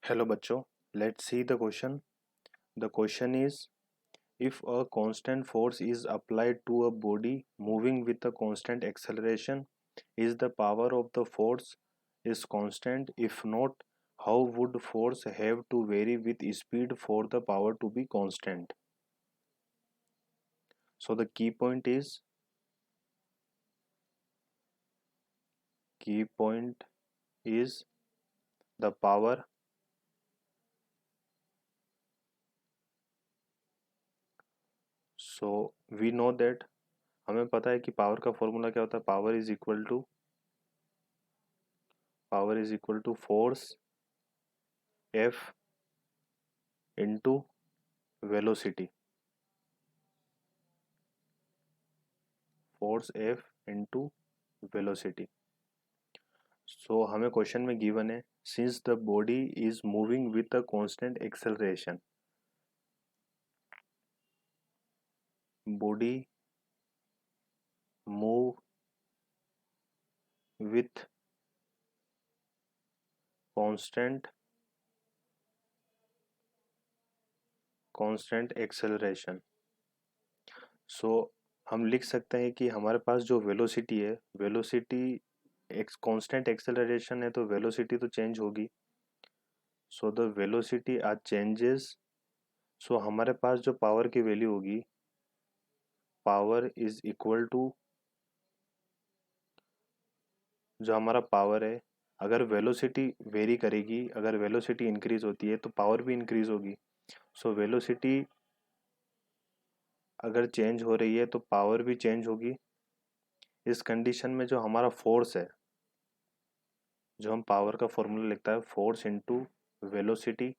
Hello बच्चों, let's see the question. The question is, if a constant force is applied to a body moving with a constant acceleration, is the power of the force is constant? If not, how would force have to vary with speed for the power to be constant? So the key point is the power. So we know that हमें पता है कि power का formula क्या होता है. Power is equal to force F into velocity. Force F into velocity. So हमें question में गिवन है, since the body is moving with a constant acceleration. Body move with constant acceleration. So हम लिख सकते हैं कि हमारे पास जो वेलोसिटी है, वेलोसिटी एक कांस्टेंट एक्सेलरेशन है तो वेलोसिटी तो चेंज होगी. So the velocity are changes. So हमारे पास जो पावर की वैल्यू होगी, पावर इज इक्वल टू जो हमारा पावर है, अगर वेलोसिटी वेरी करेगी, अगर वेलोसिटी इंक्रीज होती है तो पावर भी इंक्रीज होगी. सो वेलोसिटी अगर चेंज हो रही है तो पावर भी चेंज होगी. इस कंडीशन में जो हमारा फोर्स है, जो हम पावर का फॉर्मूला लिखता है, फोर्स इनटू वेलोसिटी.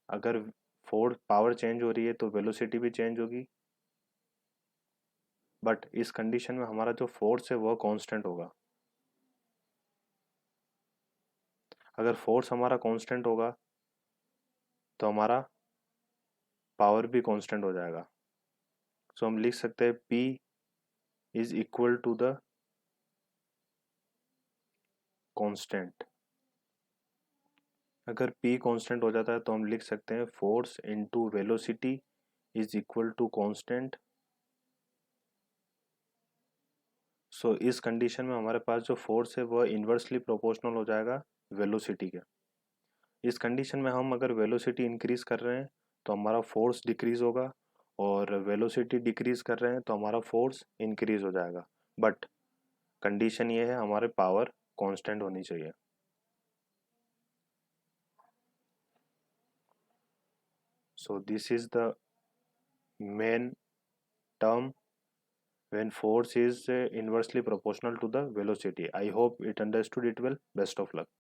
अगर पावर चेंज हो रही है तो वेलोसिटी भी चेंज होगी, बट इस कंडीशन में हमारा जो फोर्स है वह कांस्टेंट होगा. अगर फोर्स हमारा कांस्टेंट होगा तो हमारा पावर भी कांस्टेंट हो जाएगा. सो हम लिख सकते हैं P is equal to the constant. अगर P कांस्टेंट हो जाता है तो हम लिख सकते हैं force into velocity is equal to constant. So इस कंडीशन में हमारे पास जो फोर्स है वह इन्वर्सली प्रोपोर्शनल हो जाएगा वेलोसिटी के. इस कंडीशन में हम अगर वेलोसिटी इंक्रीज कर रहे हैं तो हमारा फोर्स डिक्रीज होगा, और वेलोसिटी डिक्रीज कर रहे हैं तो हमारा फोर्स इंक्रीज हो जाएगा. बट कंडीशन ये है, हमारे पावर कांस्टेंट होनी चाहिए. So this is the main term when force is inversely proportional to the velocity. I hope it understood it well. Best of luck.